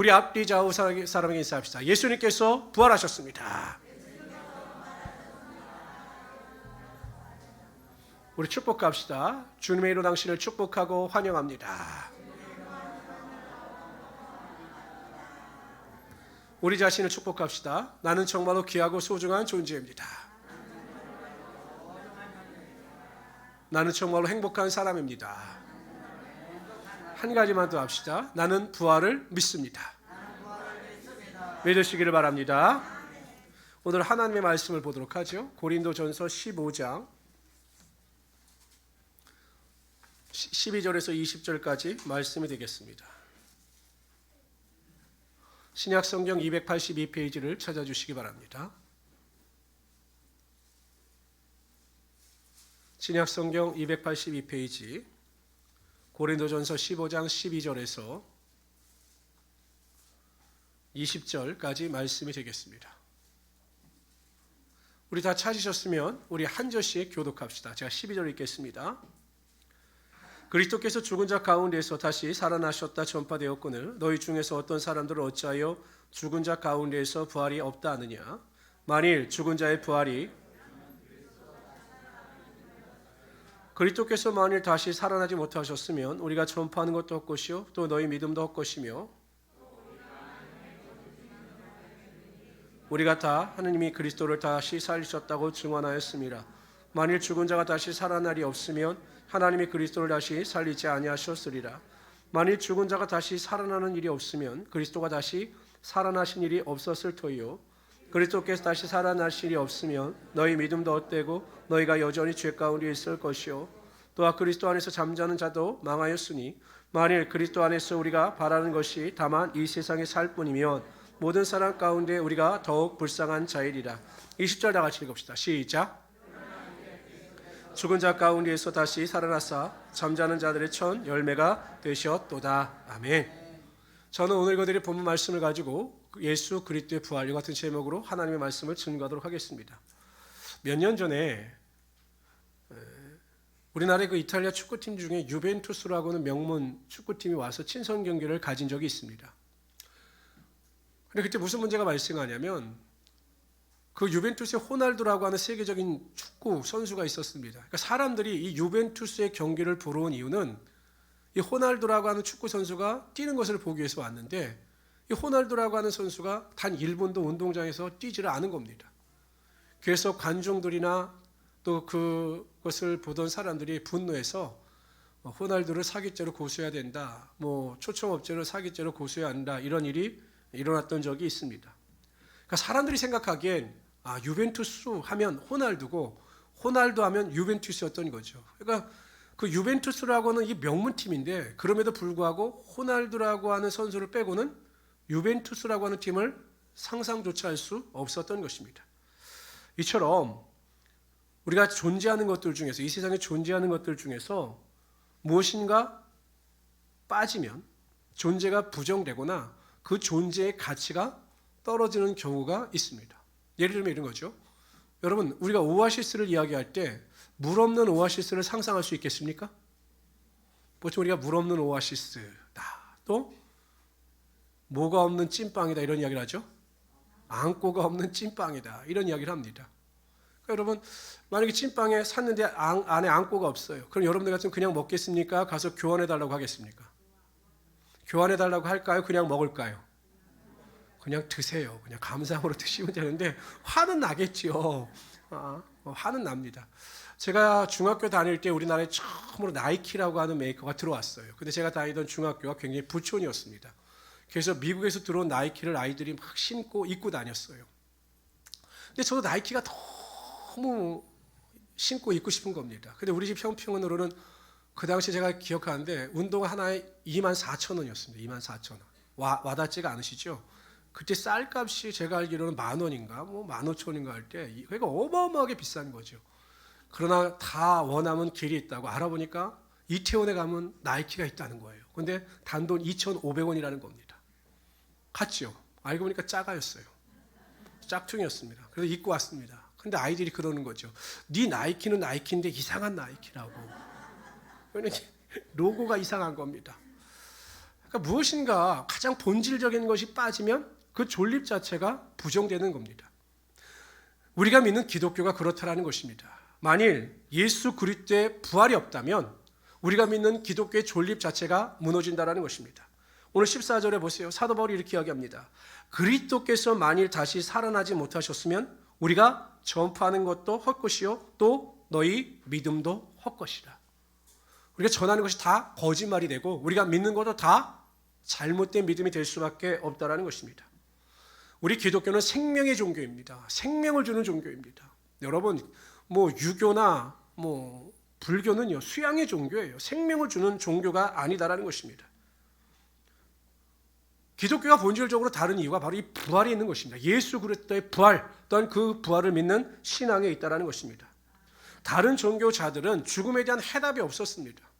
우리 앞뒤 좌우 사람에게 인사합시다. 예수님께서 부활하셨습니다. 우리 축복합시다. 주님의 이로 당신을 축복하고 환영합니다. 우리 자신을 축복합시다. 나는 정말로 귀하고 소중한 존재입니다. 나는 정말로 행복한 사람입니다. 한 가지만 더 합시다. 나는 부활을 믿습니다. 믿으시기를 바랍니다. 오늘 하나님의 말씀을 보도록 하죠. 고린도전서 15장 12절에서 20절까지 말씀이 되겠습니다. 신약성경 282페이지를 찾아주시기 바랍니다. 신약성경 282페이지 고린도전서 15장 12절에서 20절까지 말씀이 되겠습니다. 우리 다 찾으셨으면 우리 한 절씩 교독합시다. 제가 12절 읽겠습니다. 그리스도께서 죽은 자 가운데에서 다시 살아나셨다 전파되었거늘 너희 중에서 어떤 사람들은 어찌하여 죽은 자 가운데에서 부활이 없다 하느냐. 만일 죽은 자의 부활이 그리스도께서 만일 다시 살아나지 못하셨으면 우리가 전파하는 것도 헛것이요 또 너희 믿음도 헛것이며 우리가 다 하느님이 그리스도를 다시 살리셨다고 증언하였습니다. 만일 죽은 자가 다시 살아날이 없으면 하나님이 그리스도를 다시 살리지 아니하셨으리라. 만일 죽은 자가 다시 살아나는 일이 없으면 그리스도가 다시 살아나신 일이 없었을 터이요 그리스도께서 다시 살아나실 일이 없으면 너희 믿음도 헛되고 너희가 여전히 죄 가운데 있을 것이요 또한 그리스도 안에서 잠자는 자도 망하였으니 만일 그리스도 안에서 우리가 바라는 것이 다만 이 세상에 살 뿐이면 모든 사람 가운데 우리가 더욱 불쌍한 자이리라. 20절 다 같이 읽읍시다. 시작. 죽은 자 가운데에서 다시 살아나사 잠자는 자들의 첫 열매가 되셨도다. 아멘. 저는 오늘 그들의 본문 말씀을 가지고 예수 그리스도의 부활 이 같은 제목으로 하나님의 말씀을 증거하도록 하겠습니다. 몇 년 전에 우리나라의 그 이탈리아 축구팀 중에 유벤투스라고 하는 명문 축구팀이 와서 친선 경기를 가진 적이 있습니다. 근데 그때 무슨 문제가 발생하냐면 그 유벤투스의 호날두라고 하는 세계적인 축구 선수가 있었습니다. 그러니까 사람들이 이 유벤투스의 경기를 보러 온 이유는 이 호날두라고 하는 축구 선수가 뛰는 것을 보기 위해서 왔는데 이 호날두라고 하는 선수가 단 1분도 운동장에서 뛰지를 않은 겁니다. 그래서 관중들이나 또 그것을 보던 사람들이 분노해서 호날두를 사기죄로 고소해야 된다. 초청업죄로 사기죄로 고소해야 한다. 이런 일이 일어났던 적이 있습니다. 그러니까 사람들이 생각하기엔 유벤투스 하면 호날두고 호날두 하면 유벤투스였던 거죠. 그러니까 그 유벤투스라고 하는 이 명문팀인데 그럼에도 불구하고 호날두라고 하는 선수를 빼고는 유벤투스라고 하는 팀을 상상조차 할 수 없었던 것입니다. 이처럼 우리가 존재하는 것들 중에서 이 세상에 존재하는 것들 중에서 무엇인가 빠지면 존재가 부정되거나 그 존재의 가치가 떨어지는 경우가 있습니다. 예를 들면 이런 거죠. 여러분 우리가 오아시스를 이야기할 때 물 없는 오아시스를 상상할 수 있겠습니까? 보통 우리가 물 없는 오아시스다. 또 뭐가 없는 찐빵이다 이런 이야기를 하죠. 앙꼬가 없는 찐빵이다 이런 이야기를 합니다. 그러니까 여러분 만약에 찐빵에 샀는데 안에 앙꼬가 없어요. 그럼 여러분들 같으면 그냥 먹겠습니까? 가서 교환해달라고 하겠습니까? 교환해달라고 할까요? 그냥 먹을까요? 그냥 드세요. 그냥 감상으로 드시면 되는데 화는 나겠죠. 화는 납니다. 제가 중학교 다닐 때 우리나라에 처음으로 나이키라고 하는 메이커가 들어왔어요. 근데 제가 다니던 중학교가 굉장히 부촌이었습니다. 그래서 미국에서 들어온 나이키를 아이들이 막 신고 입고 다녔어요. 근데 저도 나이키가 너무 신고 입고 싶은 겁니다. 근데 우리 집 형평원으로는 그 당시 제가 기억하는데 운동화 하나에 24,000원이었습니다. 24,000원. 와닿지가 않으시죠? 그때 쌀값이 제가 알기로는 10,000원인가 15,000원인가 할 때 그러니까 어마어마하게 비싼 거죠. 그러나 다 원하면 길이 있다고 알아보니까 이태원에 가면 나이키가 있다는 거예요. 근데 단돈 2,500원이라는 겁니다. 같죠? 알고 보니까 짜가였어요. 짝퉁이었습니다. 그래서 입고 왔습니다. 근데 아이들이 그러는 거죠. 네 나이키는 나이키인데 이상한 나이키라고. 로고가 이상한 겁니다. 그러니까 무엇인가 가장 본질적인 것이 빠지면 그 존립 자체가 부정되는 겁니다. 우리가 믿는 기독교가 그렇다라는 것입니다. 만일 예수 그리스도의 부활이 없다면 우리가 믿는 기독교의 존립 자체가 무너진다라는 것입니다. 오늘 14절에 보세요. 사도 바울이 이렇게 이야기합니다. 그리스도께서 만일 다시 살아나지 못하셨으면 우리가 전파하는 것도 헛것이요 또 너희 믿음도 헛것이라. 우리가 전하는 것이 다 거짓말이 되고 우리가 믿는 것도 다 잘못된 믿음이 될 수밖에 없다라는 것입니다. 우리 기독교는 생명의 종교입니다. 생명을 주는 종교입니다. 여러분 유교나 불교는요 수양의 종교예요. 생명을 주는 종교가 아니다라는 것입니다. 기독교가 본질적으로 다른 이유가 바로 이 부활이 있는 것입니다. 예수 그리스도의 부활 또한 그 부활을 믿는 신앙에 있다라는 것입니다. 다른 종교자들은 죽음에 대한 해답이 없었습니다.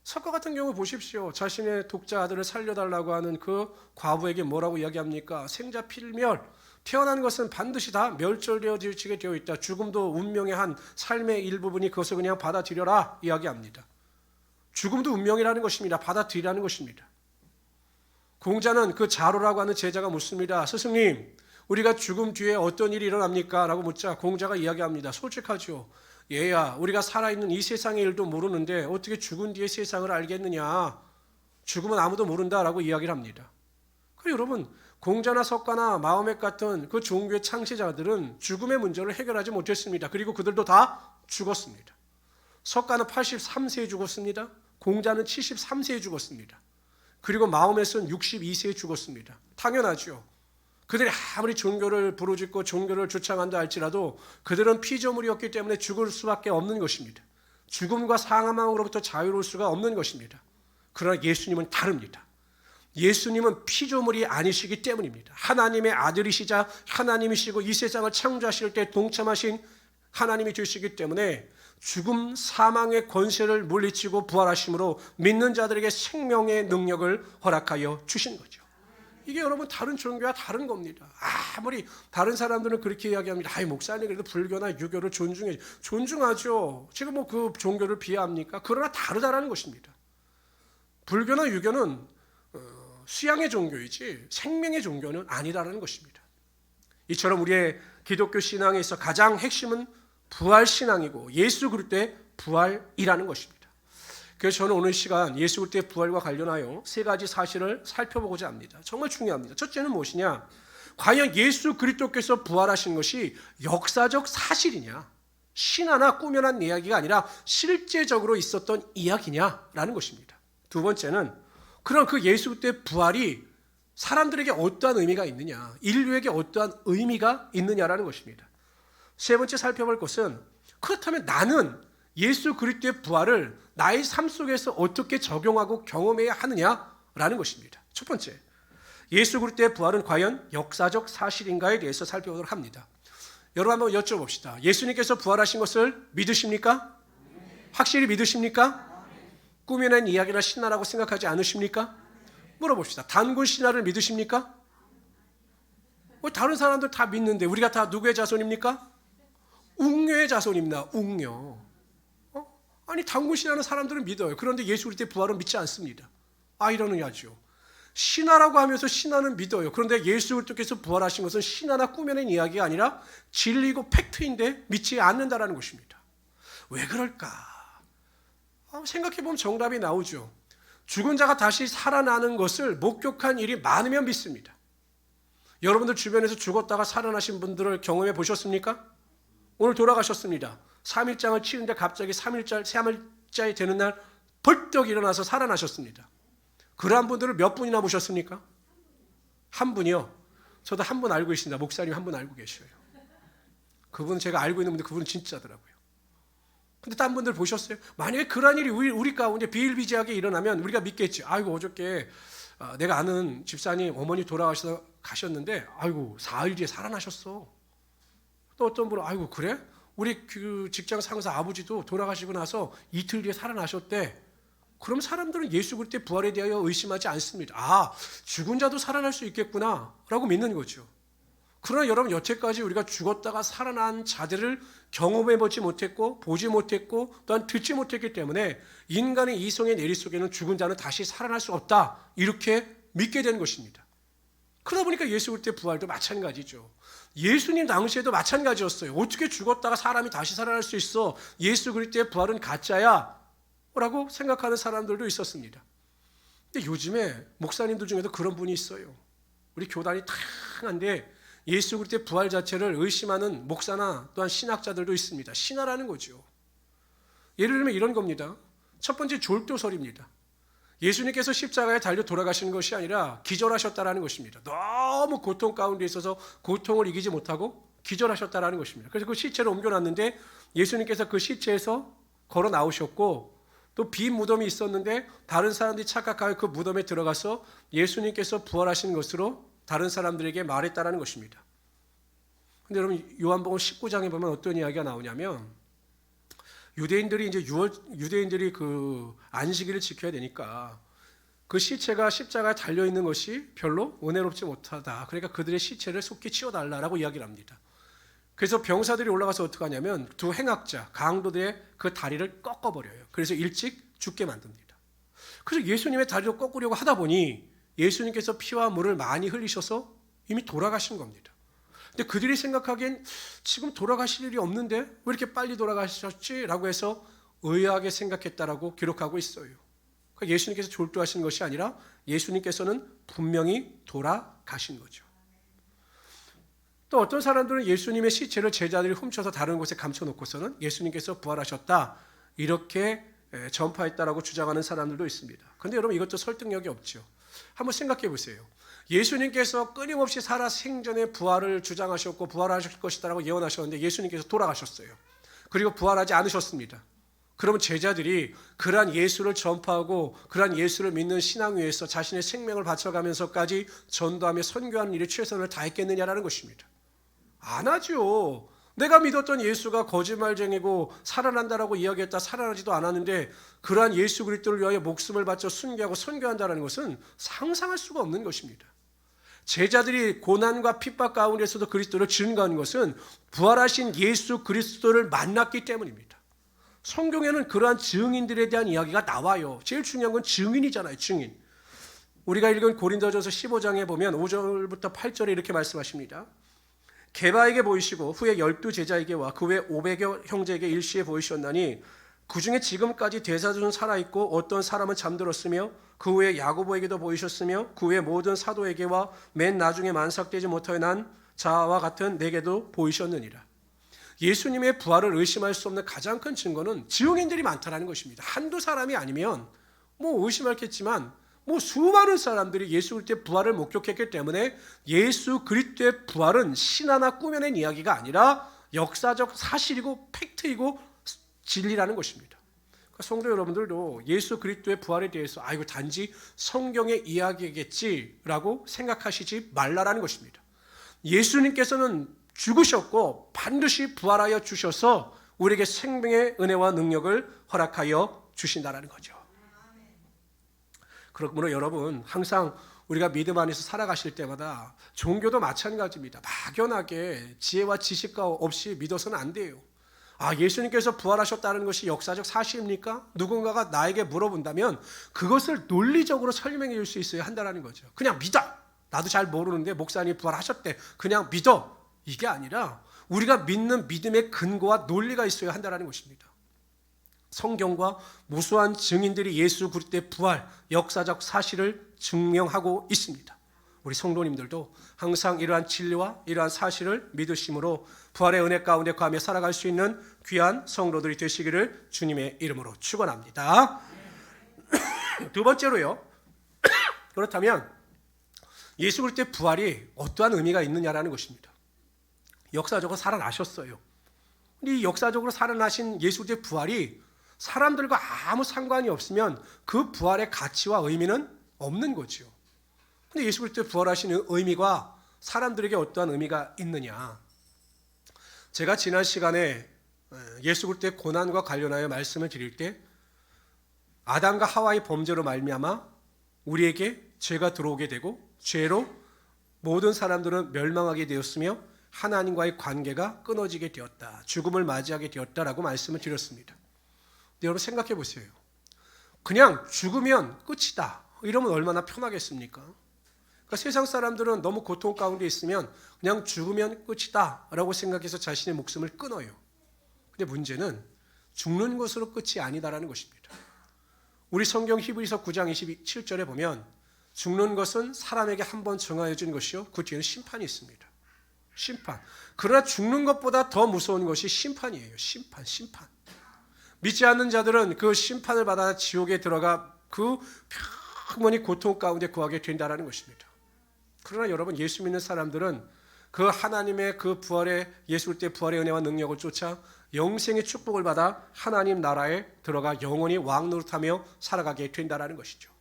석가 같은 경우 보십시오. 자신의 독자 아들을 살려달라고 하는 그 과부에게 뭐라고 이야기합니까? 생자 필멸, 태어난 것은 반드시 다 멸절되어지게 되어 있다. 죽음도 운명의 한 삶의 일부분이 그것을 그냥 받아들여라 이야기합니다. 죽음도 운명이라는 것입니다. 받아들이라는 것입니다. 공자는 그 자로라고 하는 제자가 묻습니다. 스승님, 우리가 죽음 뒤에 어떤 일이 일어납니까? 라고 묻자 공자가 이야기합니다. 솔직하죠. 얘야, 우리가 살아있는 이 세상의 일도 모르는데 어떻게 죽은 뒤의 세상을 알겠느냐? 죽음은 아무도 모른다라고 이야기를 합니다. 그리고 여러분, 공자나 석가나 마호멧 같은 그 종교의 창시자들은 죽음의 문제를 해결하지 못했습니다. 그리고 그들도 다 죽었습니다. 석가는 83세에 죽었습니다. 공자는 73세에 죽었습니다. 그리고 마호멧은 62세에 죽었습니다. 당연하죠. 그들이 아무리 종교를 부르짖고 종교를 주창한다 할지라도 그들은 피조물이었기 때문에 죽을 수밖에 없는 것입니다. 죽음과 사망으로부터 자유로울 수가 없는 것입니다. 그러나 예수님은 다릅니다. 예수님은 피조물이 아니시기 때문입니다. 하나님의 아들이시자 하나님이시고 이 세상을 창조하실 때 동참하신 하나님이 되시기 때문에 죽음, 사망의 권세를 물리치고 부활하심으로 믿는 자들에게 생명의 능력을 허락하여 주신 거죠. 이게 여러분 다른 종교와 다른 겁니다. 아무리 다른 사람들은 그렇게 이야기합니다. 목사님 그래도 불교나 유교를 존중하죠. 지금 그 종교를 비하합니까? 그러나 다르다라는 것입니다. 불교나 유교는 수양의 종교이지 생명의 종교는 아니라는 것입니다. 이처럼 우리의 기독교 신앙에 있어 가장 핵심은 부활 신앙이고 예수 그리스도의 부활이라는 것입니다. 그래서 저는 오늘 시간 예수 그리스도의 부활과 관련하여 세 가지 사실을 살펴보고자 합니다. 정말 중요합니다. 첫째는 무엇이냐? 과연 예수 그리스도께서 부활하신 것이 역사적 사실이냐? 신화나 꾸며난 이야기가 아니라 실제적으로 있었던 이야기냐라는 것입니다. 두 번째는 그럼 그 예수 그리스도의 부활이 사람들에게 어떠한 의미가 있느냐? 인류에게 어떠한 의미가 있느냐라는 것입니다. 세 번째 살펴볼 것은 그렇다면 나는 예수 그리스도의 부활을 나의 삶 속에서 어떻게 적용하고 경험해야 하느냐라는 것입니다. 첫 번째, 예수 그리스도의 부활은 과연 역사적 사실인가에 대해서 살펴보도록 합니다. 여러분 한번 여쭤봅시다. 예수님께서 부활하신 것을 믿으십니까? 확실히 믿으십니까? 꾸며낸 이야기나 신화라고 생각하지 않으십니까? 물어봅시다. 단군 신화를 믿으십니까? 다른 사람들 다 믿는데 우리가 다 누구의 자손입니까? 웅녀의 자손입니다. 웅녀. 아니 단군 신화는 사람들은 믿어요. 그런데 예수 그리스도의 부활은 믿지 않습니다. 아이러니하죠. 신화라고 하면서 신화는 믿어요. 그런데 예수 그리스도께서 부활하신 것은 신화나 꾸며낸 이야기가 아니라 진리고 팩트인데 믿지 않는다라는 것입니다. 왜 그럴까? 생각해보면 정답이 나오죠. 죽은 자가 다시 살아나는 것을 목격한 일이 많으면 믿습니다. 여러분들 주변에서 죽었다가 살아나신 분들을 경험해 보셨습니까? 오늘 돌아가셨습니다. 3일장을 치는데 갑자기 3일자에 되는 날 벌떡 일어나서 살아나셨습니다. 그러한 분들을 몇 분이나 보셨습니까? 한 분이요. 저도 한 분 알고 있습니다. 목사님 한 분 알고 계셔요. 그분 제가 알고 있는 분들 그분은 진짜더라고요. 근데 딴 분들 보셨어요? 만약에 그러한 일이 우리 가운데 비일비재하게 일어나면 우리가 믿겠지. 아이고 어저께 내가 아는 집사님 어머니 돌아가셔서 가셨는데 아이고 4일 뒤에 살아나셨어. 또 어떤 분은 아이고 그래? 우리 그 직장 상사 아버지도 돌아가시고 나서 이틀 뒤에 살아나셨대. 그럼 사람들은 예수 그리스도의 부활에 대하여 의심하지 않습니다. 죽은 자도 살아날 수 있겠구나 라고 믿는 거죠. 그러나 여러분, 여태까지 우리가 죽었다가 살아난 자들을 경험해보지 못했고 보지 못했고 또한 듣지 못했기 때문에 인간의 이성의 내리 속에는 죽은 자는 다시 살아날 수 없다, 이렇게 믿게 된 것입니다. 그러다 보니까 예수 그리스도의 부활도 마찬가지죠. 예수님 당시에도 마찬가지였어요. 어떻게 죽었다가 사람이 다시 살아날 수 있어? 예수 그리스도의 부활은 가짜야 라고 생각하는 사람들도 있었습니다. 근데 요즘에 목사님들 중에도 그런 분이 있어요. 우리 교단이 다양한데 예수 그리스도의 부활 자체를 의심하는 목사나 또한 신학자들도 있습니다. 신화라는 거죠. 예를 들면 이런 겁니다. 첫 번째, 졸도설입니다. 예수님께서 십자가에 달려 돌아가시는 것이 아니라 기절하셨다라는 것입니다. 너무 고통 가운데 있어서 고통을 이기지 못하고 기절하셨다라는 것입니다. 그래서 그 시체를 옮겨놨는데 예수님께서 그 시체에서 걸어 나오셨고, 또 빈 무덤이 있었는데 다른 사람들이 착각하여 그 무덤에 들어가서 예수님께서 부활하신 것으로 다른 사람들에게 말했다라는 것입니다. 근데 여러분, 요한복음 19장에 보면 어떤 이야기가 나오냐면, 유대인들이 그 안식일을 지켜야 되니까 그 시체가 십자가에 달려 있는 것이 별로 은혜롭지 못하다. 그러니까 그들의 시체를 속히 치워달라라고 이야기를 합니다. 그래서 병사들이 올라가서 어떻게 하냐면 두 행악자, 강도들의 그 다리를 꺾어버려요. 그래서 일찍 죽게 만듭니다. 그래서 예수님의 다리를 꺾으려고 하다 보니 예수님께서 피와 물을 많이 흘리셔서 이미 돌아가신 겁니다. 근데 그들이 생각하기엔 지금 돌아가실 일이 없는데 왜 이렇게 빨리 돌아가셨지? 라고 해서 의아하게 생각했다라고 기록하고 있어요. 그러니까 예수님께서 졸도하신 것이 아니라 예수님께서는 분명히 돌아가신 거죠. 또 어떤 사람들은 예수님의 시체를 제자들이 훔쳐서 다른 곳에 감춰놓고서는 예수님께서 부활하셨다, 이렇게 전파했다라고 주장하는 사람들도 있습니다. 그런데 여러분, 이것도 설득력이 없죠. 한번 생각해 보세요. 예수님께서 끊임없이 살아 생전에 부활을 주장하셨고 부활하실 것이다라고 예언하셨는데 예수님께서 돌아가셨어요. 그리고 부활하지 않으셨습니다. 그러면 제자들이 그러한 예수를 전파하고 그러한 예수를 믿는 신앙 위에서 자신의 생명을 바쳐가면서까지 전도하며 선교하는 일에 최선을 다했겠느냐라는 것입니다. 안 하죠. 내가 믿었던 예수가 거짓말쟁이고 살아난다라고 이야기했다 살아나지도 않았는데 그러한 예수 그리스도를 위하여 목숨을 바쳐 순교하고 선교한다는 것은 상상할 수가 없는 것입니다. 제자들이 고난과 핍박 가운데서도 그리스도를 증거한 것은 부활하신 예수 그리스도를 만났기 때문입니다. 성경에는 그러한 증인들에 대한 이야기가 나와요. 제일 중요한 건 증인이잖아요. 증인. 우리가 읽은 고린도전서 15장에 보면 5절부터 8절에 이렇게 말씀하십니다. 게바에게 보이시고 후에 12제자에게와 그 외 500여 형제에게 일시에 보이셨나니 그 중에 지금까지 대사들은 살아있고 어떤 사람은 잠들었으며 그 후에 야고보에게도 보이셨으며 그 외 모든 사도에게와 맨 나중에 만삭되지 못하여 난 자와 같은 내게도 보이셨느니라. 예수님의 부활을 의심할 수 없는 가장 큰 증거는 증인들이 많다는 것입니다. 한두 사람이 아니면 의심하겠지만 수많은 사람들이 예수 그리스도의 부활을 목격했기 때문에 예수 그리스도의 부활은 신화나 꾸며낸 이야기가 아니라 역사적 사실이고 팩트이고 진리라는 것입니다. 그러니까 성도 여러분들도 예수 그리스도의 부활에 대해서 이거 단지 성경의 이야기겠지라고 생각하시지 말라라는 것입니다. 예수님께서는 죽으셨고 반드시 부활하여 주셔서 우리에게 생명의 은혜와 능력을 허락하여 주신다는 거죠. 그러므로 여러분, 항상 우리가 믿음 안에서 살아가실 때마다 종교도 마찬가지입니다. 막연하게 지혜와 지식과 없이 믿어서는 안 돼요. 예수님께서 부활하셨다는 것이 역사적 사실입니까? 누군가가 나에게 물어본다면 그것을 논리적으로 설명해 줄 수 있어야 한다는 거죠. 그냥 믿어. 나도 잘 모르는데 목사님이 부활하셨대. 그냥 믿어. 이게 아니라 우리가 믿는 믿음의 근거와 논리가 있어야 한다는 것입니다. 성경과 무수한 증인들이 예수 그리스도의 부활, 역사적 사실을 증명하고 있습니다. 우리 성도님들도 항상 이러한 진리와 이러한 사실을 믿으심으로 부활의 은혜 가운데 거하며 살아갈 수 있는 귀한 성도들이 되시기를 주님의 이름으로 축원합니다. 두 번째로요. 그렇다면 예수 그리스도의 부활이 어떠한 의미가 있느냐라는 것입니다. 역사적으로 살아나셨어요. 이 역사적으로 살아나신 예수 그리스도의 부활이 사람들과 아무 상관이 없으면 그 부활의 가치와 의미는 없는 거죠. 근데 예수 그리스도의 부활하신 의미가 사람들에게 어떠한 의미가 있느냐? 제가 지난 시간에 예수 그리스도의 고난과 관련하여 말씀을 드릴 때 아담과 하와의 범죄로 말미암아 우리에게 죄가 들어오게 되고 죄로 모든 사람들은 멸망하게 되었으며 하나님과의 관계가 끊어지게 되었다. 죽음을 맞이하게 되었다라고 말씀을 드렸습니다. 근데 여러분 생각해 보세요. 그냥 죽으면 끝이다. 이러면 얼마나 편하겠습니까? 그러니까 세상 사람들은 너무 고통 가운데 있으면 그냥 죽으면 끝이다 라고 생각해서 자신의 목숨을 끊어요. 근데 문제는 죽는 것으로 끝이 아니다라는 것입니다. 우리 성경 히브리서 9장 27절에 보면 죽는 것은 사람에게 한 번 정하여진 것이요 그 뒤에는 심판이 있습니다. 심판. 그러나 죽는 것보다 더 무서운 것이 심판이에요. 심판. 믿지 않는 자들은 그 심판을 받아 지옥에 들어가 그 평원히 고통 가운데 거하게 된다는 것입니다. 그러나 여러분 예수 믿는 사람들은 그 하나님의 그 부활의 예수 그리스도의 부활의 은혜와 능력을 쫓아 영생의 축복을 받아 하나님 나라에 들어가 영원히 왕노릇하며 살아가게 된다는 것이죠.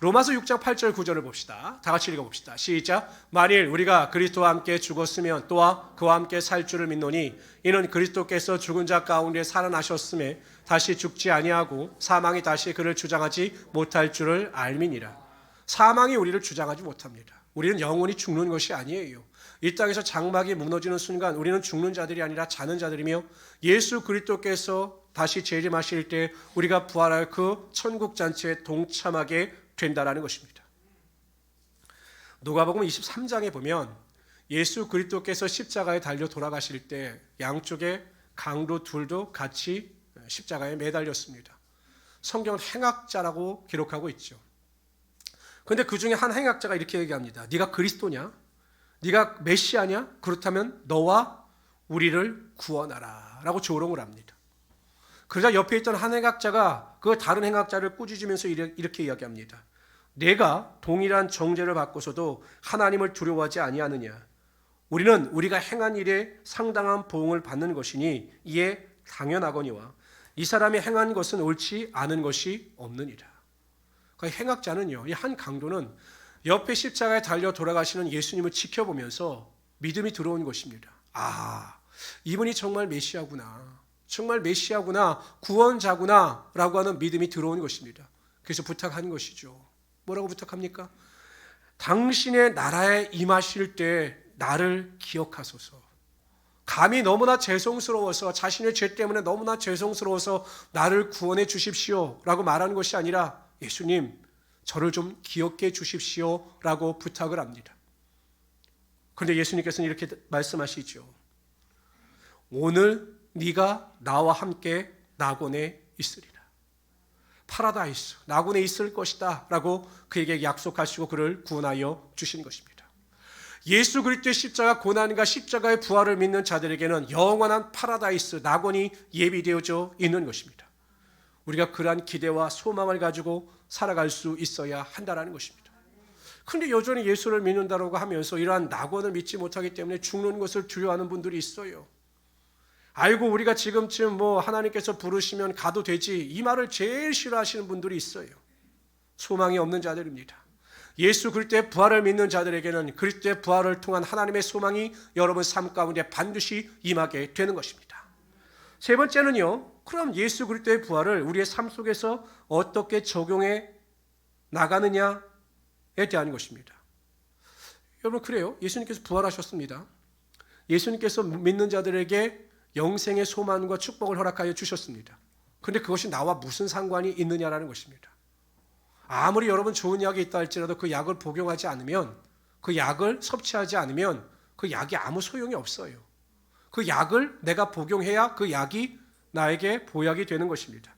로마서 6장 8절 9절을 봅시다. 다 같이 읽어봅시다. 시작. 만일 우리가 그리스도와 함께 죽었으면 또한 그와 함께 살 줄을 믿노니 이는 그리스도께서 죽은 자 가운데 살아나셨음에 다시 죽지 아니하고 사망이 다시 그를 주장하지 못할 줄을 알미니라. 사망이 우리를 주장하지 못합니다. 우리는 영원히 죽는 것이 아니에요. 이 땅에서 장막이 무너지는 순간 우리는 죽는 자들이 아니라 자는 자들이며 예수 그리스도께서 다시 재림하실 때 우리가 부활할 그 천국 잔치에 동참하게 된다라는 것입니다. 누가복음 23장에 보면 예수 그리스도께서 십자가에 달려 돌아가실 때 양쪽에 강도 둘도 같이 십자가에 매달렸습니다. 성경은 행악자라고 기록하고 있죠. 그런데 그 중에 한 행악자가 이렇게 얘기합니다. 네가 그리스도냐? 네가 메시아냐? 그렇다면 너와 우리를 구원하라 라고 조롱을 합니다. 그러자 옆에 있던 한 행악자가 그 다른 행악자를 꾸짖으면서 이렇게 이야기합니다. 내가 동일한 정죄를 받고서도 하나님을 두려워하지 아니하느냐? 우리는 우리가 행한 일에 상당한 보응을 받는 것이니 이에 당연하거니와 이 사람이 행한 것은 옳지 않은 것이 없느니라. 그러니까 행악자는요, 이 한 강도는 옆에 십자가에 달려 돌아가시는 예수님을 지켜보면서 믿음이 들어온 것입니다. 아, 이분이 정말 메시아구나. 정말 메시아구나, 구원자구나 라고 하는 믿음이 들어온 것입니다. 그래서 부탁한 것이죠. 뭐라고 부탁합니까? 당신의 나라에 임하실 때 나를 기억하소서. 감히 너무나 죄송스러워서 자신의 죄 때문에 너무나 죄송스러워서 나를 구원해 주십시오 라고 말하는 것이 아니라 예수님 저를 좀 기억해 주십시오 라고 부탁을 합니다. 그런데 예수님께서는 이렇게 말씀하시죠. 오늘 네가 나와 함께 낙원에 있으리라. 파라다이스, 낙원에 있을 것이다 라고 그에게 약속하시고 그를 구원하여 주신 것입니다. 예수 그리스도의 십자가 고난과 십자가의 부활을 믿는 자들에게는 영원한 파라다이스, 낙원이 예비되어져 있는 것입니다. 우리가 그러한 기대와 소망을 가지고 살아갈 수 있어야 한다는 것입니다. 그런데 여전히 예수를 믿는다고 하면서 이러한 낙원을 믿지 못하기 때문에 죽는 것을 두려워하는 분들이 있어요. 아이고 우리가 지금쯤 하나님께서 부르시면 가도 되지, 이 말을 제일 싫어하시는 분들이 있어요. 소망이 없는 자들입니다. 예수 그리스도의 부활을 믿는 자들에게는 그리스도의 부활을 통한 하나님의 소망이 여러분 삶 가운데 반드시 임하게 되는 것입니다. 세 번째는요, 그럼 예수 그리스도의 부활을 우리의 삶 속에서 어떻게 적용해 나가느냐에 대한 것입니다. 여러분 그래요. 예수님께서 부활하셨습니다. 예수님께서 믿는 자들에게 영생의 소망과 축복을 허락하여 주셨습니다. 그런데 그것이 나와 무슨 상관이 있느냐라는 것입니다. 아무리 여러분 좋은 약이 있다 할지라도 그 약을 복용하지 않으면, 그 약을 섭취하지 않으면 그 약이 아무 소용이 없어요. 그 약을 내가 복용해야 그 약이 나에게 보약이 되는 것입니다.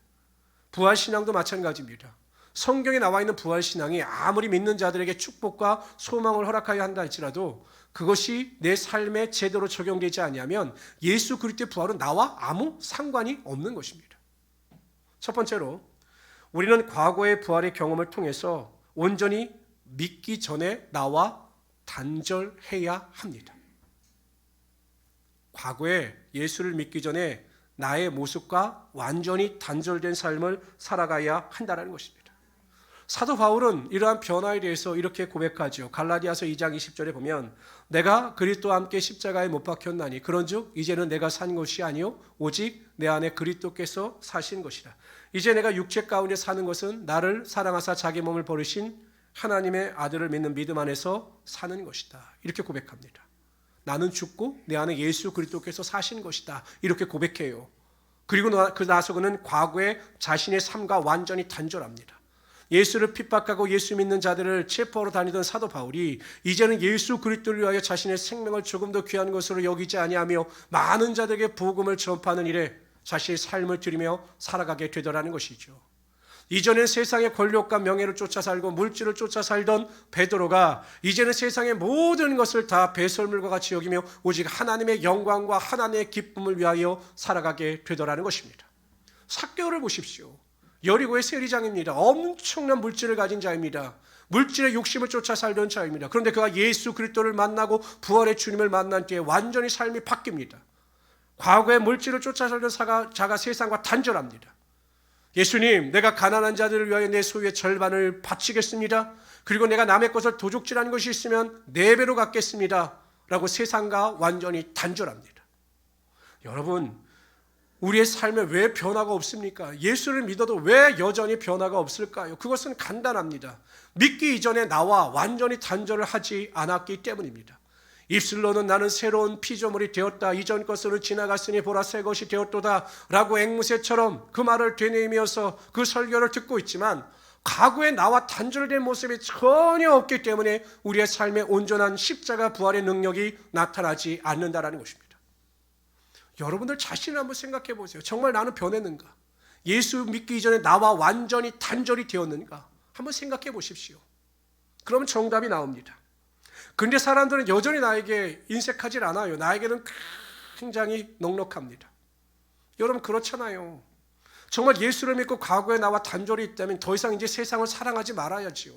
부활신앙도 마찬가지입니다. 성경에 나와 있는 부활신앙이 아무리 믿는 자들에게 축복과 소망을 허락하여 한다 할지라도 그것이 내 삶에 제대로 적용되지 아니하면 예수 그리스도의 부활은 나와 아무 상관이 없는 것입니다. 첫 번째로 우리는 과거의 부활의 경험을 통해서 온전히 믿기 전에 나와 단절해야 합니다. 과거에 예수를 믿기 전에 나의 모습과 완전히 단절된 삶을 살아가야 한다는 것입니다. 사도 바울은 이러한 변화에 대해서 이렇게 고백하죠. 갈라디아서 2장 20절에 보면 내가 그리스도와 함께 십자가에 못 박혔나니 그런즉 이제는 내가 산 것이 아니요 오직 내 안에 그리스도께서 사신 것이라. 이제 내가 육체 가운데 사는 것은 나를 사랑하사 자기 몸을 버리신 하나님의 아들을 믿는 믿음 안에서 사는 것이다. 이렇게 고백합니다. 나는 죽고 내 안에 예수 그리스도께서 사신 것이다. 이렇게 고백해요. 그리고 그 나서 그는 과거에 자신의 삶과 완전히 단절합니다. 예수를 핍박하고 예수 믿는 자들을 체포하러 다니던 사도 바울이 이제는 예수 그리스도를 위하여 자신의 생명을 조금 더 귀한 것으로 여기지 아니하며 많은 자들에게 복음을 전파하는 일에 자신의 삶을 들이며 살아가게 되더라는 것이죠. 이전엔 세상의 권력과 명예를 쫓아 살고 물질을 쫓아 살던 베드로가 이제는 세상의 모든 것을 다 배설물과 같이 여기며 오직 하나님의 영광과 하나님의 기쁨을 위하여 살아가게 되더라는 것입니다. 삭개오를 보십시오. 여리고의 세리장입니다. 엄청난 물질을 가진 자입니다. 물질의 욕심을 쫓아 살던 자입니다. 그런데 그가 예수 그리스도를 만나고 부활의 주님을 만난 뒤에 완전히 삶이 바뀝니다. 과거에 물질을 쫓아 살던 자가 세상과 단절합니다. 예수님, 내가 가난한 자들을 위하여 내 소유의 절반을 바치겠습니다. 그리고 내가 남의 것을 도둑질하는 것이 있으면 4배로 갚겠습니다. 라고 세상과 완전히 단절합니다. 여러분, 우리의 삶에 왜 변화가 없습니까? 예수를 믿어도 왜 여전히 변화가 없을까요? 그것은 간단합니다. 믿기 이전에 나와 완전히 단절을 하지 않았기 때문입니다. 입술로는 나는 새로운 피조물이 되었다. 이전 것으로 지나갔으니 보라 새 것이 되었도다. 라고 앵무새처럼 그 말을 되뇌이면서 그 설교를 듣고 있지만 과거에 나와 단절된 모습이 전혀 없기 때문에 우리의 삶에 온전한 십자가 부활의 능력이 나타나지 않는다는 것입니다. 여러분들 자신을 한번 생각해 보세요. 정말 나는 변했는가? 예수 믿기 이전에 나와 완전히 단절이 되었는가? 한번 생각해 보십시오. 그러면 정답이 나옵니다. 그런데 사람들은 여전히 나에게 인색하지 않아요. 나에게는 굉장히 넉넉합니다. 여러분 그렇잖아요. 정말 예수를 믿고 과거에 나와 단절이 있다면 더 이상 이제 세상을 사랑하지 말아야지요.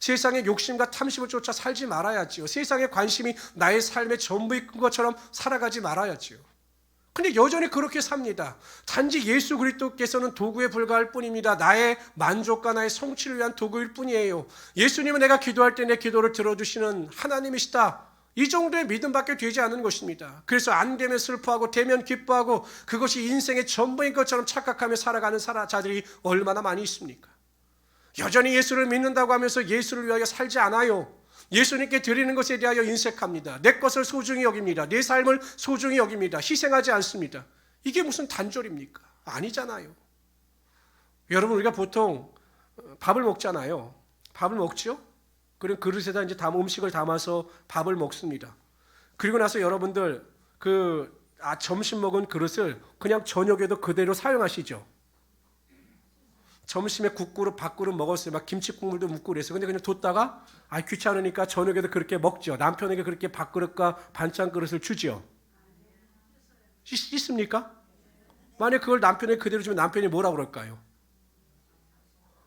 세상의 욕심과 탐심을 쫓아 살지 말아야지요. 세상의 관심이 나의 삶의 전부인 것처럼 살아가지 말아야지요. 근데 여전히 그렇게 삽니다. 단지 예수 그리스도께서는 도구에 불과할 뿐입니다. 나의 만족과 나의 성취를 위한 도구일 뿐이에요. 예수님은 내가 기도할 때 내 기도를 들어주시는 하나님이시다. 이 정도의 믿음밖에 되지 않은 것입니다. 그래서 안 되면 슬퍼하고 되면 기뻐하고 그것이 인생의 전부인 것처럼 착각하며 살아가는 자들이 얼마나 많이 있습니까? 여전히 예수를 믿는다고 하면서 예수를 위하여 살지 않아요. 예수님께 드리는 것에 대하여 인색합니다. 내 것을 소중히 여깁니다. 내 삶을 소중히 여깁니다. 희생하지 않습니다. 이게 무슨 단절입니까? 아니잖아요. 여러분 우리가 보통 밥을 먹잖아요. 밥을 먹죠? 그리고 그릇에다 이제 음식을 담아서 밥을 먹습니다. 그리고 나서 여러분들 점심 먹은 그릇을 그냥 저녁에도 그대로 사용하시죠? 점심에 국그릇, 밥그릇 먹었어요. 막 김치 국물도 묻고 그랬어요. 근데 그냥 뒀다가 귀찮으니까 저녁에도 그렇게 먹죠. 남편에게 그렇게 밥그릇과 반찬 그릇을 주죠. 있습니까? 만약 그걸 남편에게 그대로 주면 남편이 뭐라 그럴까요?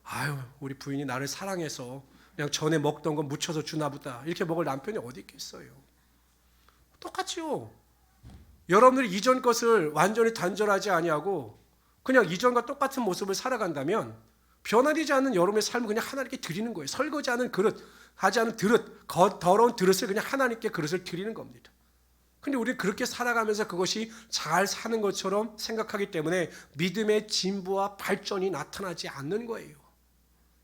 아유, 우리 부인이 나를 사랑해서 그냥 전에 먹던 거 묻혀서 주나 보다. 이렇게 먹을 남편이 어디 있겠어요? 똑같죠. 여러분들이 이전 것을 완전히 단절하지 아니하고 그냥 이전과 똑같은 모습을 살아간다면 변화되지 않는 여러분의 삶을 그냥 하나님께 드리는 거예요. 설거지하는 그릇, 하지 않은 더러운 그릇을 그냥 하나님께 그릇을 드리는 겁니다. 근데 우리는 그렇게 살아가면서 그것이 잘 사는 것처럼 생각하기 때문에 믿음의 진보와 발전이 나타나지 않는 거예요.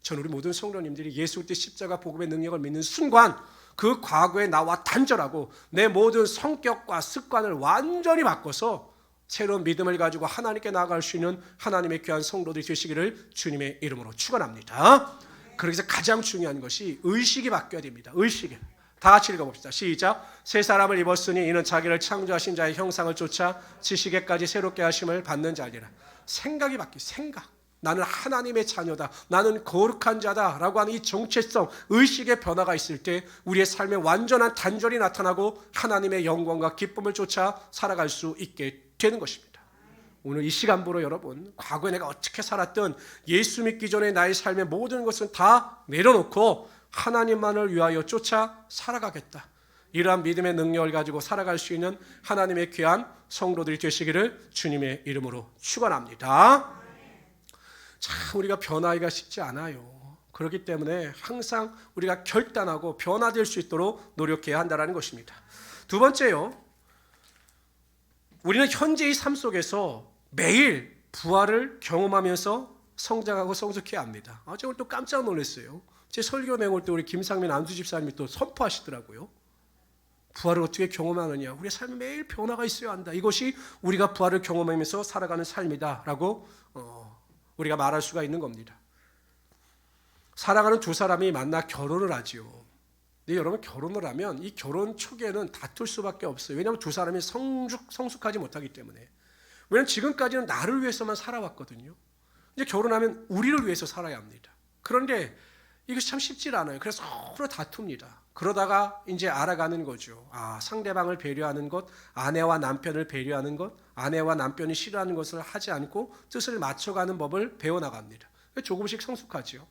저는 우리 모든 성도님들이 예수 그리스도의 십자가 복음의 능력을 믿는 순간 그 과거에 나와 단절하고 내 모든 성격과 습관을 완전히 바꿔서 새로운 믿음을 가지고 하나님께 나아갈 수 있는 하나님의 귀한 성도들이 되시기를 주님의 이름으로 축원합니다. 그래서 가장 중요한 것이 의식이 바뀌어야 됩니다. 의식이. 다 같이 읽어봅시다. 시작. 새 사람을 입었으니 이는 자기를 창조하신 자의 형상을 쫓아 지식에까지 새롭게 하심을 받는 자니라. 생각이 생각. 나는 하나님의 자녀다. 나는 거룩한 자다라고 하는 이 정체성, 의식의 변화가 있을 때 우리의 삶에 완전한 단절이 나타나고 하나님의 영광과 기쁨을 쫓아 살아갈 수 있게 되는 것입니다. 오늘 이 시간부로 여러분, 과거에 내가 어떻게 살았든 예수 믿기 전에 나의 삶의 모든 것은 다 내려놓고 하나님만을 위하여 쫓아 살아가겠다. 이러한 믿음의 능력을 가지고 살아갈 수 있는 하나님의 귀한 성도들이 되시기를 주님의 이름으로 축원합니다. 참 우리가 변하기가 쉽지 않아요. 그렇기 때문에 항상 우리가 결단하고 변화될 수 있도록 노력해야 한다는 것입니다. 두 번째요. 우리는 현재의 삶 속에서 매일 부활을 경험하면서 성장하고 성숙해야 합니다. 제가 또 깜짝 놀랐어요. 제 설교 내용을 또 우리 김상민 안수 집사님이 또 선포하시더라고요. 부활을 어떻게 경험하느냐? 우리의 삶에 매일 변화가 있어야 한다. 이것이 우리가 부활을 경험하면서 살아가는 삶이다라고 우리가 말할 수가 있는 겁니다. 사랑하는 두 사람이 만나 결혼을 하지요. 근데 여러분, 결혼을 하면 이 결혼 초기에는 다툴 수밖에 없어요. 왜냐하면 두 사람이 성숙하지 못하기 때문에. 왜냐하면 지금까지는 나를 위해서만 살아왔거든요. 이제 결혼하면 우리를 위해서 살아야 합니다. 그런데 이것이 참 쉽지 않아요. 그래서 서로 다툽니다. 그러다가 이제 알아가는 거죠. 상대방을 배려하는 것, 아내와 남편을 배려하는 것, 아내와 남편이 싫어하는 것을 하지 않고 뜻을 맞춰가는 법을 배워나갑니다. 조금씩 성숙하죠.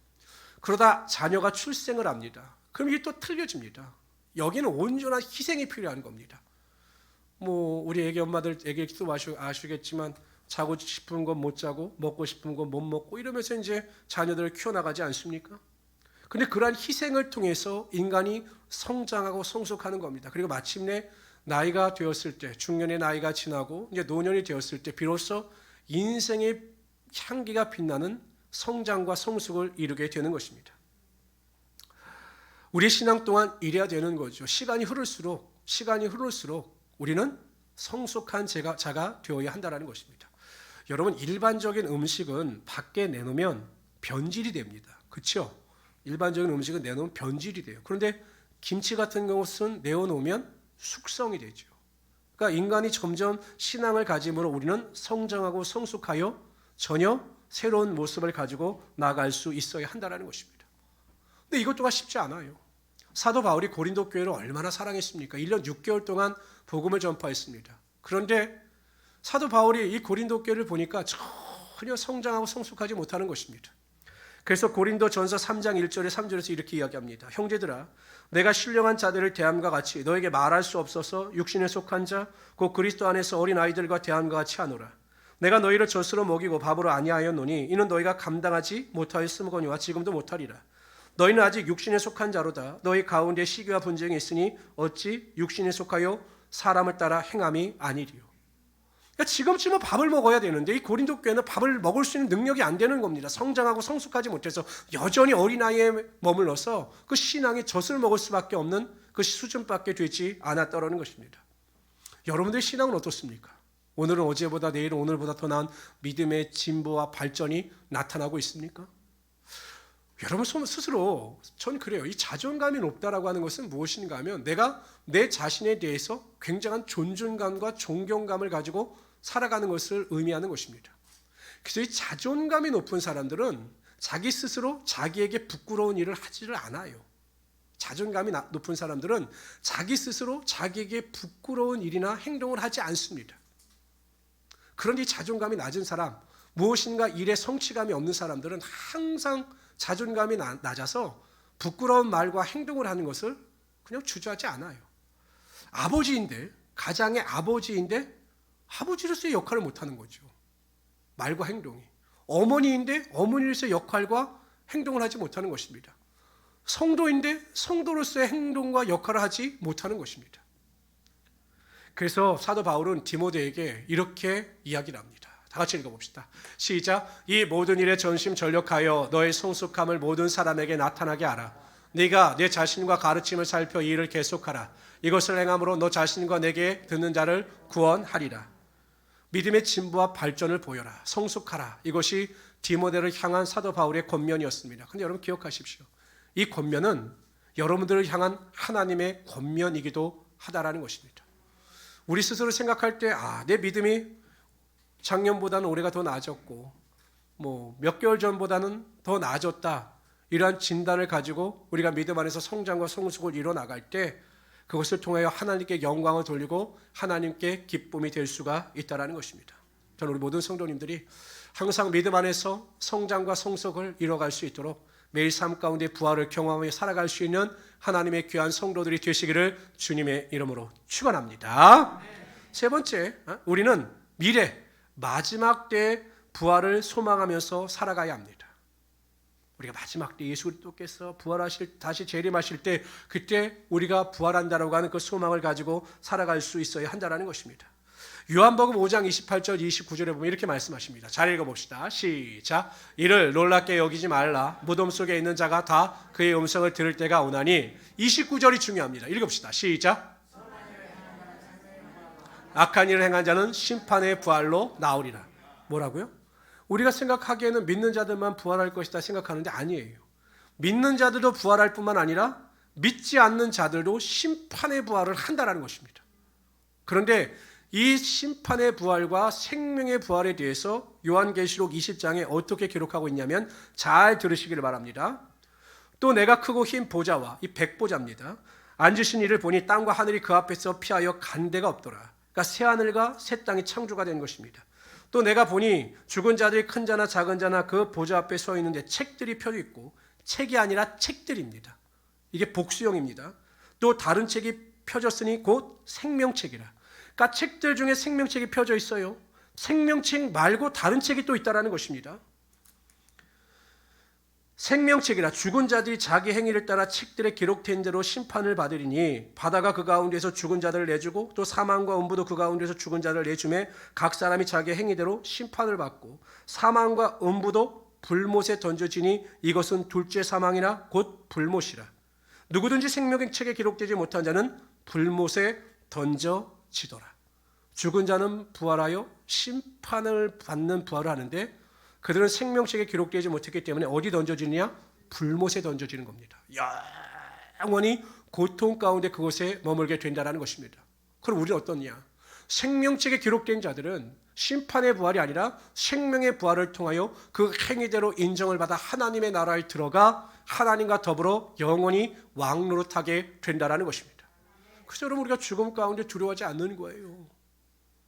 그러다 자녀가 출생을 합니다. 그럼 이게 또 틀려집니다. 여기는 온전한 희생이 필요한 겁니다. 우리 애기 엄마들, 애기도 아시겠지만 자고 싶은 건 못 자고 먹고 싶은 건 못 먹고 이러면서 이제 자녀들을 키워나가지 않습니까? 근데 그러한 희생을 통해서 인간이 성장하고 성숙하는 겁니다. 그리고 마침내 나이가 되었을 때, 중년의 나이가 지나고 이제 노년이 되었을 때 비로소 인생의 향기가 빛나는 성장과 성숙을 이루게 되는 것입니다. 우리의 신앙 또한 이래야 되는 거죠. 시간이 흐를수록 우리는 성숙한 자가 되어야 한다는 것입니다. 여러분, 일반적인 음식은 밖에 내놓으면 변질이 됩니다. 그렇죠? 일반적인 음식은 내놓으면 변질이 돼요. 그런데 김치 같은 것은 내어놓으면 숙성이 되죠. 그러니까 인간이 점점 신앙을 가짐으로 우리는 성장하고 성숙하여 전혀 새로운 모습을 가지고 나아갈 수 있어야 한다는 것입니다. 근데 이것 또한 쉽지 않아요. 사도 바울이 고린도 교회를 얼마나 사랑했습니까? 1년 6개월 동안 복음을 전파했습니다. 그런데 사도 바울이 이 고린도 교회를 보니까 전혀 성장하고 성숙하지 못하는 것입니다. 그래서 고린도 전서 3장 1절에 3절에서 이렇게 이야기합니다. 형제들아, 내가 신령한 자들을 대함과 같이 너에게 말할 수 없어서 육신에 속한 자, 곧 그리스도 안에서 어린 아이들과 대함과 같이 하노라. 내가 너희를 젖으로 먹이고 밥으로 아니하였노니 이는 너희가 감당하지 못하였음거니와 지금도 못하리라. 너희는 아직 육신에 속한 자로다. 너희 가운데 시기와 분쟁이 있으니 어찌 육신에 속하여 사람을 따라 행함이 아니리요. 그러니까 지금쯤은 밥을 먹어야 되는데 이 고린도 교회는 밥을 먹을 수 있는 능력이 안 되는 겁니다. 성장하고 성숙하지 못해서 여전히 어린아이에 머물러서 그 신앙이 젖을 먹을 수밖에 없는 그 수준밖에 되지 않았다는 것입니다. 여러분들의 신앙은 어떻습니까? 오늘은 어제보다, 내일은 오늘보다 더 나은 믿음의 진보와 발전이 나타나고 있습니까? 여러분 스스로, 전 그래요. 이 자존감이 높다라고 하는 것은 무엇인가 하면 내가 내 자신에 대해서 굉장한 존중감과 존경감을 가지고 살아가는 것을 의미하는 것입니다. 그래서 이 자존감이 높은 사람들은 자기 스스로 자기에게 부끄러운 일을 하지를 않아요. 자존감이 높은 사람들은 자기 스스로 자기에게 부끄러운 일이나 행동을 하지 않습니다. 그런데 이 자존감이 낮은 사람, 무엇인가 일에 성취감이 없는 사람들은 항상 자존감이 낮아서 부끄러운 말과 행동을 하는 것을 그냥 주저하지 않아요. 아버지인데, 가장의 아버지인데 아버지로서의 역할을 못하는 거죠. 말과 행동이. 어머니인데 어머니로서의 역할과 행동을 하지 못하는 것입니다. 성도인데 성도로서의 행동과 역할을 하지 못하는 것입니다. 그래서 사도 바울은 디모데에게 이렇게 이야기를 합니다. 다 같이 읽어봅시다. 시작. 이 모든 일에 전심전력하여 너의 성숙함을 모든 사람에게 나타나게 하라. 네가 내 자신과 가르침을 살펴 이 일을 계속하라. 이것을 행함으로 너 자신과 내게 듣는 자를 구원하리라. 믿음의 진보와 발전을 보여라. 성숙하라. 이것이 디모데를 향한 사도 바울의 권면이었습니다. 그런데 여러분 기억하십시오. 이 권면은 여러분들을 향한 하나님의 권면이기도 하다라는 것입니다. 우리 스스로 생각할 때 내 믿음이 작년보다는 올해가 더 나아졌고 몇 개월 전보다는 더 나아졌다. 이러한 진단을 가지고 우리가 믿음 안에서 성장과 성숙을 이뤄 나갈 때 그것을 통하여 하나님께 영광을 돌리고 하나님께 기쁨이 될 수가 있다는 것입니다. 저는 우리 모든 성도님들이 항상 믿음 안에서 성장과 성숙을 이뤄갈 수 있도록 매일 삶 가운데 부활을 경험하며 살아갈 수 있는 하나님의 귀한 성도들이 되시기를 주님의 이름으로 축원합니다. 세 번째, 우리는 미래 마지막 때의 부활을 소망하면서 살아가야 합니다. 우리가 마지막 때 예수 그리스도께서 부활하실, 다시 재림하실 때 그때 우리가 부활한다라고 하는 그 소망을 가지고 살아갈 수 있어야 한다는 것입니다. 요한복음 5장 28절 29절에 보면 이렇게 말씀하십니다. 잘 읽어봅시다. 시작. 이를 놀랍게 여기지 말라. 무덤 속에 있는 자가 다 그의 음성을 들을 때가 오나니. 29절이 중요합니다. 읽읍시다. 시작. 악한 일을 행한 자는 심판의 부활로 나오리라. 뭐라고요? 우리가 생각하기에는 믿는 자들만 부활할 것이다 생각하는데 아니에요. 믿는 자들도 부활할 뿐만 아니라 믿지 않는 자들도 심판의 부활을 한다는 것입니다. 그런데 이 심판의 부활과 생명의 부활에 대해서 요한계시록 20장에 어떻게 기록하고 있냐면 잘 들으시기를 바랍니다. 또 내가 크고 흰 보좌와 이 백보좌입니다. 앉으신 이를 보니 땅과 하늘이 그 앞에서 피하여 간 데가 없더라. 그러니까 새하늘과 새 땅이 창조가 된 것입니다. 또 내가 보니 죽은 자들이 큰 자나 작은 자나 그 보좌 앞에 서 있는데 책들이 펴져 있고 책이 아니라 책들입니다. 이게 복수형입니다. 또 다른 책이 펴졌으니 곧 생명책이라. 그러니까 책들 중에 생명책이 펴져 있어요. 생명책 말고 다른 책이 또 있다는 것입니다. 생명책이라. 죽은 자들이 자기 행위를 따라 책들에 기록된 대로 심판을 받으리니 바다가 그 가운데서 죽은 자들을 내주고 또 사망과 음부도 그 가운데서 죽은 자들을 내주매 각 사람이 자기 행위대로 심판을 받고 사망과 음부도 불못에 던져지니 이것은 둘째 사망이나 곧 불못이라. 누구든지 생명책에 기록되지 못한 자는 불못에 던져지더라. 죽은 자는 부활하여 심판을 받는 부활을 하는데 그들은 생명책에 기록되지 못했기 때문에 어디 던져지느냐? 불못에 던져지는 겁니다. 영원히 고통 가운데 그곳에 머물게 된다는 것입니다. 그럼 우리는 어떻냐? 생명책에 기록된 자들은 심판의 부활이 아니라 생명의 부활을 통하여 그 행위대로 인정을 받아 하나님의 나라에 들어가 하나님과 더불어 영원히 왕노릇하게 된다는 것입니다. 그래서 여러분 우리가 죽음 가운데 두려워하지 않는 거예요.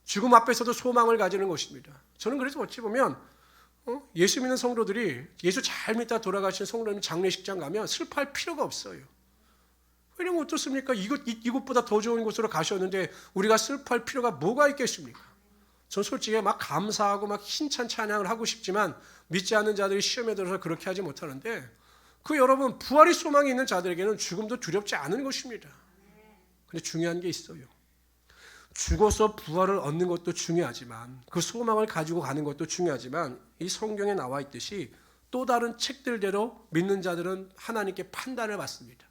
죽음 앞에서도 소망을 가지는 것입니다. 저는 그래서 어찌 보면 예수 믿는 성도들이 예수 잘 믿다 돌아가신 성도님 장례식장 가면 슬퍼할 필요가 없어요. 왜냐면 어떻습니까? 이곳보다 더 좋은 곳으로 가셨는데 우리가 슬퍼할 필요가 뭐가 있겠습니까? 전 솔직히 막 감사하고 막 힘찬 찬양을 하고 싶지만 믿지 않는 자들이 시험에 들어서 그렇게 하지 못하는데 그 여러분 부활의 소망이 있는 자들에게는 죽음도 두렵지 않은 것입니다. 근데 중요한 게 있어요. 죽어서 부활을 얻는 것도 중요하지만 그 소망을 가지고 가는 것도 중요하지만 이 성경에 나와 있듯이 또 다른 책들대로 믿는 자들은 하나님께 판단을 받습니다.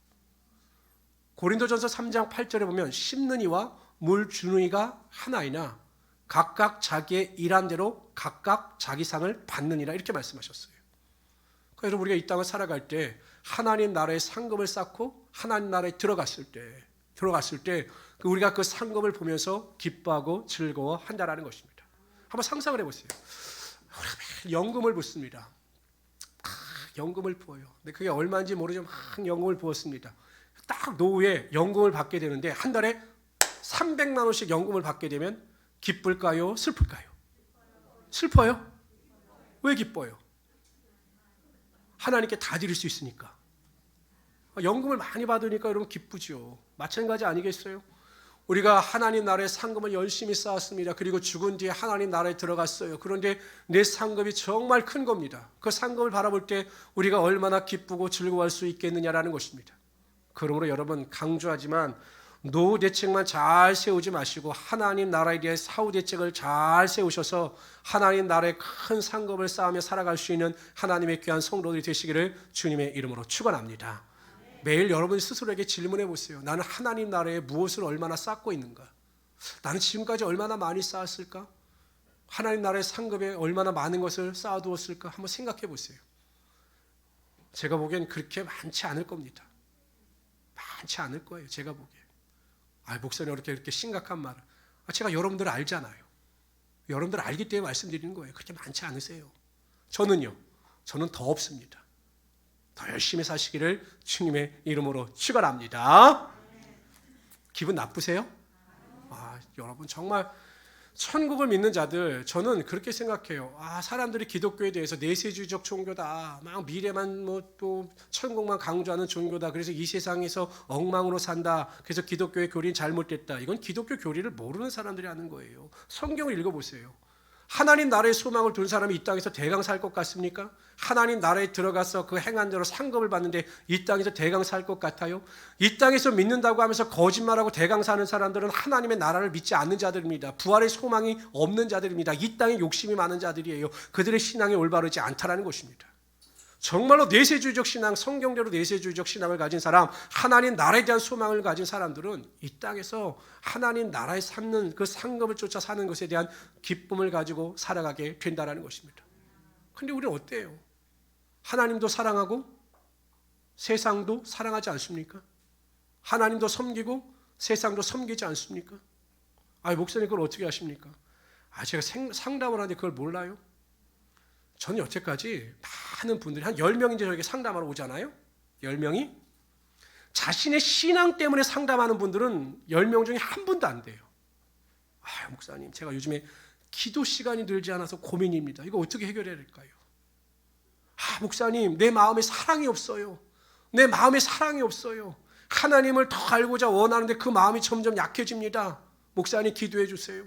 고린도전서 3장 8절에 보면 심는 이와 물 주는 이가 하나이나 각각 자기의 일한 대로 각각 자기 상을 받느니라 이렇게 말씀하셨어요. 그러니까 여러분 우리가 이 땅을 살아갈 때 하나님 나라의 상급을 쌓고 하나님 나라에 들어갔을 때 우리가 그 상급을 보면서 기뻐하고 즐거워한다라는 것입니다. 한번 상상을 해보세요. 연금을 붓습니다. 연금을 부어요. 근데 그게 얼마인지 모르지만 막 연금을 부었습니다. 딱 노후에 연금을 받게 되는데 한 달에 300만 원씩 연금을 받게 되면 기쁠까요? 슬플까요? 슬퍼요? 왜 기뻐요? 하나님께 다 드릴 수 있으니까. 연금을 많이 받으니까 여러분 기쁘죠. 마찬가지 아니겠어요? 우리가 하나님 나라의 상급을 열심히 쌓았습니다. 그리고 죽은 뒤에 하나님 나라에 들어갔어요. 그런데 내 상급이 정말 큰 겁니다. 그 상급을 바라볼 때 우리가 얼마나 기쁘고 즐거워할 수 있겠느냐라는 것입니다. 그러므로 여러분 강조하지만 노후 대책만 잘 세우지 마시고 하나님 나라에 대해 사후 대책을 잘 세우셔서 하나님 나라의 큰 상급을 쌓으며 살아갈 수 있는 하나님의 귀한 성도들이 되시기를 주님의 이름으로 축원합니다. 매일 여러분 스스로에게 질문해 보세요. 나는 하나님 나라에 무엇을 얼마나 쌓고 있는가? 나는 지금까지 얼마나 많이 쌓았을까? 하나님 나라의 상급에 얼마나 많은 것을 쌓아두었을까? 한번 생각해 보세요. 제가 보기엔 그렇게 많지 않을 겁니다. 많지 않을 거예요. 제가 보기엔. 목사님 그렇게 심각한 말을. 제가 여러분들을 알잖아요. 여러분들 알기 때문에 말씀드리는 거예요. 그렇게 많지 않으세요. 저는 더 없습니다. 더 열심히 사시기를 주님의 이름으로 축원합니다. 기분 나쁘세요? 여러분 정말 천국을 믿는 자들 저는 그렇게 생각해요. 사람들이 기독교에 대해서 내세주의적 종교다. 막 미래만 또 천국만 강조하는 종교다. 그래서 이 세상에서 엉망으로 산다. 그래서 기독교의 교리는 잘못됐다. 이건 기독교 교리를 모르는 사람들이 하는 거예요. 성경을 읽어보세요. 하나님 나라의 소망을 둔 사람이 이 땅에서 대강 살 것 같습니까? 하나님 나라에 들어가서 그 행한 대로 상급을 받는데 이 땅에서 대강 살 것 같아요? 이 땅에서 믿는다고 하면서 거짓말하고 대강 사는 사람들은 하나님의 나라를 믿지 않는 자들입니다. 부활의 소망이 없는 자들입니다. 이 땅에 욕심이 많은 자들이에요. 그들의 신앙이 올바르지 않다라는 것입니다. 정말로 내세주의적 신앙, 성경대로 내세주의적 신앙을 가진 사람, 하나님 나라에 대한 소망을 가진 사람들은 이 땅에서 하나님 나라에 삼는 그 상급을 쫓아 사는 것에 대한 기쁨을 가지고 살아가게 된다는 것입니다. 그런데 우리는 어때요? 하나님도 사랑하고 세상도 사랑하지 않습니까? 하나님도 섬기고 세상도 섬기지 않습니까? 목사님 그걸 어떻게 하십니까? 제가 상담을 하는데 그걸 몰라요? 저는 여태까지 많은 분들이 한 10명이 이제 저에게 상담하러 오잖아요. 10명이. 자신의 신앙 때문에 상담하는 분들은 10명 중에 한 분도 안 돼요. 목사님 제가 요즘에 기도 시간이 늘지 않아서 고민입니다. 이거 어떻게 해결해야 될까요? 목사님 내 마음에 사랑이 없어요. 내 마음에 사랑이 없어요. 하나님을 더 알고자 원하는데 그 마음이 점점 약해집니다. 목사님 기도해 주세요.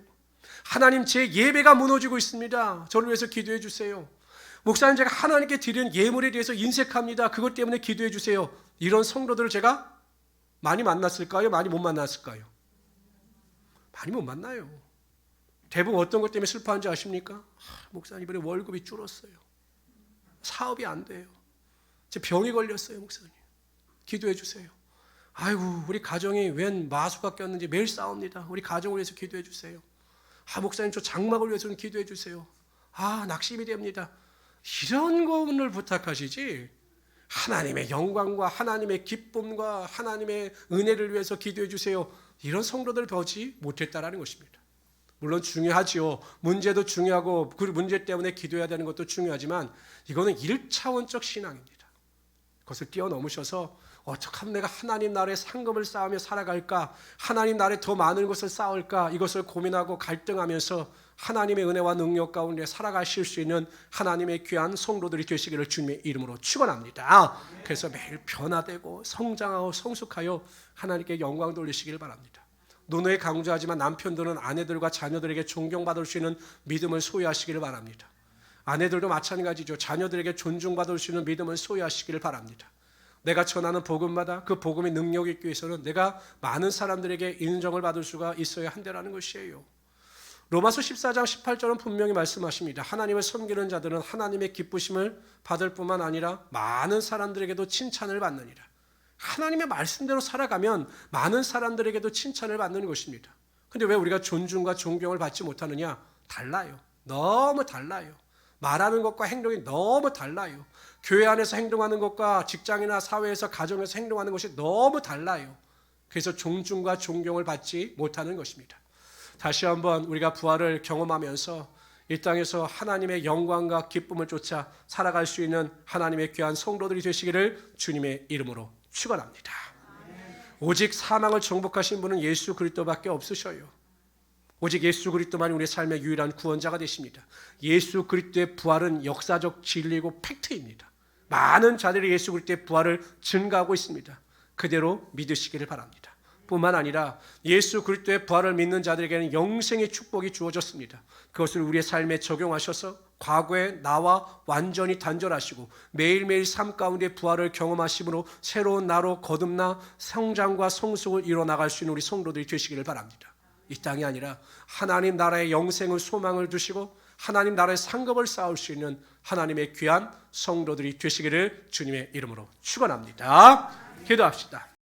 하나님 제 예배가 무너지고 있습니다. 저를 위해서 기도해 주세요. 목사님 제가 하나님께 드리는 예물에 대해서 인색합니다. 그것 때문에 기도해 주세요. 이런 성도들을 제가 많이 만났을까요? 많이 못 만났을까요? 많이 못 만나요. 대부분 어떤 것 때문에 슬퍼하는지 아십니까? 목사님 이번에 월급이 줄었어요. 사업이 안 돼요. 제 병이 걸렸어요. 목사님 기도해 주세요. 우리 가정이 웬 마수가 꼈는지 매일 싸웁니다. 우리 가정을 위해서 기도해 주세요. 목사님 저 장막을 위해서는 기도해 주세요. 낙심이 됩니다. 이런 것을 부탁하시지 하나님의 영광과 하나님의 기쁨과 하나님의 은혜를 위해서 기도해 주세요. 이런 성도들 보지 못했다라는 것입니다. 물론 중요하지요. 문제도 중요하고 그 문제 때문에 기도해야 되는 것도 중요하지만 이거는 1차원적 신앙입니다. 그것을 뛰어넘으셔서 어떻게 하면 내가 하나님 나라의 상급을 쌓으며 살아갈까? 하나님 나라에 더 많은 것을 쌓을까? 이것을 고민하고 갈등하면서 하나님의 은혜와 능력 가운데 살아가실 수 있는 하나님의 귀한 성도들이 되시기를 주님의 이름으로 축원합니다. 그래서 매일 변화되고 성장하고 성숙하여 하나님께 영광 돌리시길 바랍니다. 누누이 강조하지만 남편들은 아내들과 자녀들에게 존경받을 수 있는 믿음을 소유하시기를 바랍니다. 아내들도 마찬가지죠. 자녀들에게 존중받을 수 있는 믿음을 소유하시기를 바랍니다. 내가 전하는 복음마다 그 복음의 능력이 있기 위해서는 내가 많은 사람들에게 인정을 받을 수가 있어야 한다는 것이에요. 로마서 14장 18절은 분명히 말씀하십니다. 하나님을 섬기는 자들은 하나님의 기쁘심을 받을 뿐만 아니라 많은 사람들에게도 칭찬을 받느니라. 하나님의 말씀대로 살아가면 많은 사람들에게도 칭찬을 받는 것입니다. 그런데 왜 우리가 존중과 존경을 받지 못하느냐? 달라요. 너무 달라요. 말하는 것과 행동이 너무 달라요. 교회 안에서 행동하는 것과 직장이나 사회에서 가정에서 행동하는 것이 너무 달라요. 그래서 존중과 존경을 받지 못하는 것입니다. 다시 한번 우리가 부활을 경험하면서 이 땅에서 하나님의 영광과 기쁨을 쫓아 살아갈 수 있는 하나님의 귀한 성도들이 되시기를 주님의 이름으로 축원합니다. 오직 사망을 정복하신 분은 예수 그리스도밖에 없으셔요. 오직 예수 그리스도만이 우리의 삶의 유일한 구원자가 되십니다. 예수 그리스도의 부활은 역사적 진리이고 팩트입니다. 많은 자들이 예수 그리스도의 부활을 증거하고 있습니다. 그대로 믿으시기를 바랍니다. 뿐만 아니라 예수 그리스도의 부활을 믿는 자들에게는 영생의 축복이 주어졌습니다. 그것을 우리의 삶에 적용하셔서 과거의 나와 완전히 단절하시고 매일매일 삶 가운데 부활을 경험하심으로 새로운 나로 거듭나 성장과 성숙을 이뤄나갈 수 있는 우리 성도들이 되시기를 바랍니다. 이 땅이 아니라 하나님 나라의 영생을 소망을 두시고 하나님 나라의 상급을 쌓을 수 있는 하나님의 귀한 성도들이 되시기를 주님의 이름으로 축원합니다. 기도합시다.